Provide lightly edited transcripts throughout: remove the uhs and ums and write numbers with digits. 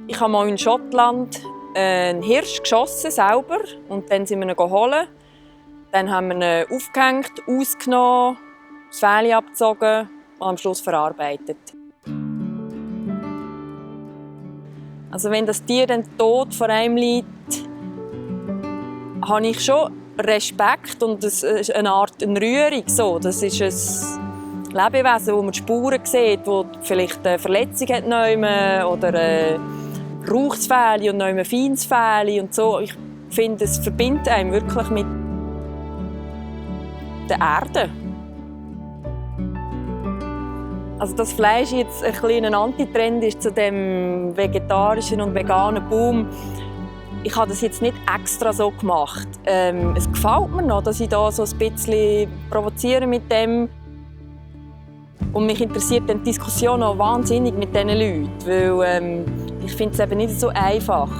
Ich habe mal in Schottland einen Hirsch geschossen, selber. Und dann sind wir ihn geholt. Dann haben wir ihn aufgehängt, ausgenommen, das Fell abgezogen und am Schluss verarbeitet. Also wenn das Tier dann tot vor einem liegt, habe ich schon Respekt und es ist eine Art Rührung. So. Das ist ein Lebewesen, wo man die Spuren sieht, wo vielleicht eine Verletzung hat oder ein Rauchsfähle und ein feines Fähle und so. Ich finde, es verbindet einen wirklich mit der Erde. Also das Fleisch jetzt ein kleiner Antitrend ist zu dem vegetarischen und veganen Boom. Ich habe das jetzt nicht extra so gemacht. Es gefällt mir noch, dass ich da so ein bisschen provoziere mit dem. Und mich interessiert die Diskussion auch wahnsinnig mit diesen Leuten, weil ich finde es eben nicht so einfach.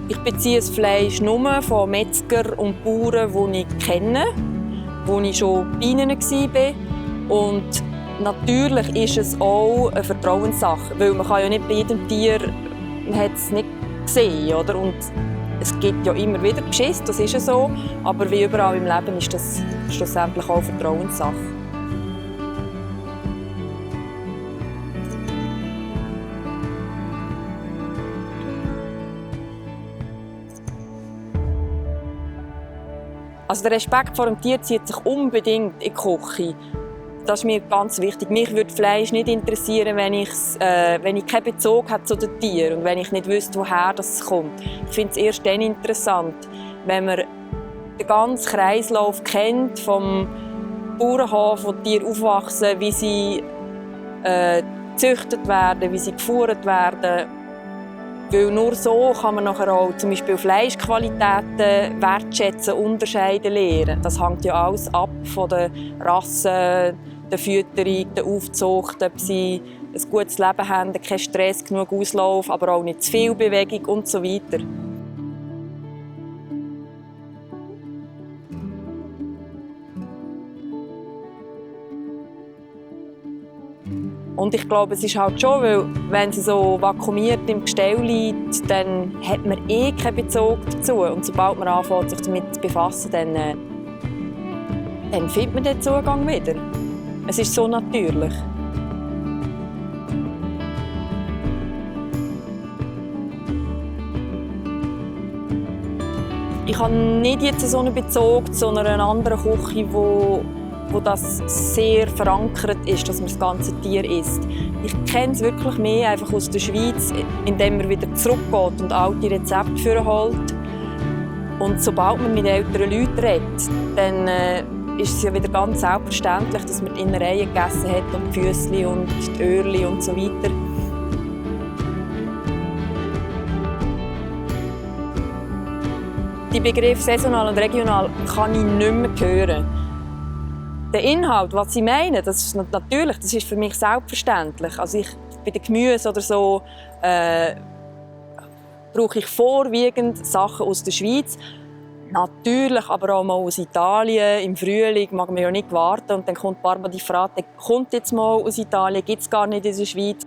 Ich beziehe das Fleisch nur von Metzgern und Bauern, die ich kenne, wo ich schon bei ihnen war. Und natürlich ist es auch eine Vertrauenssache, weil man kann ja nicht bei jedem Tier man hat es nicht gesehen, oder? Und es gibt ja immer wieder Beschiss, das ist ja so, aber wie überall im Leben ist das schlussendlich auch eine Vertrauenssache. Also der Respekt vor dem Tier zieht sich unbedingt in die Küche. Das ist mir ganz wichtig. Mich würde Fleisch nicht interessieren, wenn ich keinen Bezug habe zu den Tieren und wenn ich nicht wüsste, woher das kommt. Ich finde es erst dann interessant, wenn man den ganzen Kreislauf kennt, vom Bauernhof, wo die Tiere aufwachsen, wie sie gezüchtet werden, wie sie geführt werden. Weil nur so kann man nachher auch zum Beispiel Fleischqualitäten wertschätzen, unterscheiden lernen. Das hängt ja alles ab von der Rasse, der Fütterung, der Aufzucht, ob sie ein gutes Leben haben, keinen Stress, genug Auslauf, aber auch nicht zu viel Bewegung und so weiter. Und ich glaube, es ist halt schon, weil wenn sie so vakuumiert im Gestell liegt, dann hat man keinen Bezug dazu. Und sobald man anfängt, sich damit zu befassen, dann findet man den Zugang wieder. Es ist so natürlich. Ich habe nicht jetzt so einen Bezug zu einer anderen Küche, wo das sehr verankert ist, dass man das ganze Tier isst. Ich kenne es wirklich mehr einfach aus der Schweiz, indem man wieder zurückgeht und alte Rezepte vorholt. Und sobald man mit älteren Leuten redet, dann ist es ja wieder ganz selbstverständlich, dass man die Innereien gegessen hat und die Füssli und die Öhrli und so weiter. Die Begriffe saisonal und regional kann ich nicht mehr hören. Der Inhalt, was sie meinen, das ist natürlich, das ist für mich selbstverständlich. Also bei den Gemüse oder so brauche ich vorwiegend Sachen aus der Schweiz. Natürlich, aber auch mal aus Italien. Im Frühling mag man ja nicht warten und dann kommt Barbara die Frage, kommt jetzt mal aus Italien, gibt es gar nicht in der Schweiz.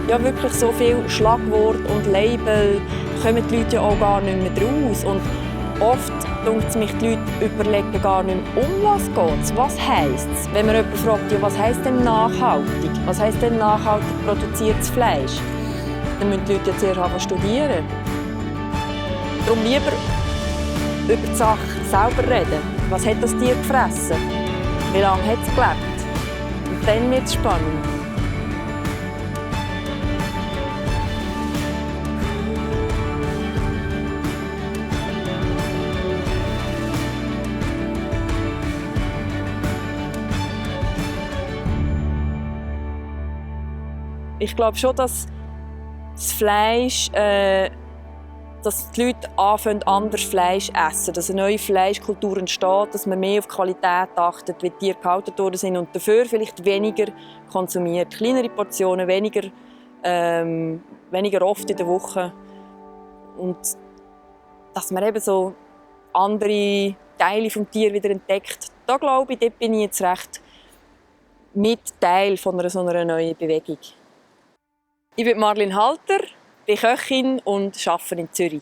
Ja, wirklich so viel Schlagwort und Label kommen die Leute ja auch gar nicht mehr raus. Und oft denkt mich, die Leute überlegen gar nicht mehr, um was geht es, was heisst es. Wenn man jemanden fragt, ja, was heisst denn nachhaltig? Was heisst denn nachhaltig produziertes Fleisch? Dann müssen die Leute jetzt erst studieren. Darum lieber über die Sache selber reden. Was hat das Tier gefressen? Wie lange hat es gelebt? Und dann wird es spannend. Ich glaube schon, dass das Fleisch, dass die Leute anfangen, anders Fleisch zu essen, dass eine neue Fleischkultur entsteht, dass man mehr auf Qualität achtet, wie die Tiere gehalten worden sind und dafür vielleicht weniger konsumiert. Kleinere Portionen, weniger oft in der Woche. Und dass man eben so andere Teile des Tieres wieder entdeckt. Da glaube ich, dort bin ich jetzt recht mit Teil von so einer neuen Bewegung. Ich bin Marlin Halter, bin Köchin und arbeite in Zürich.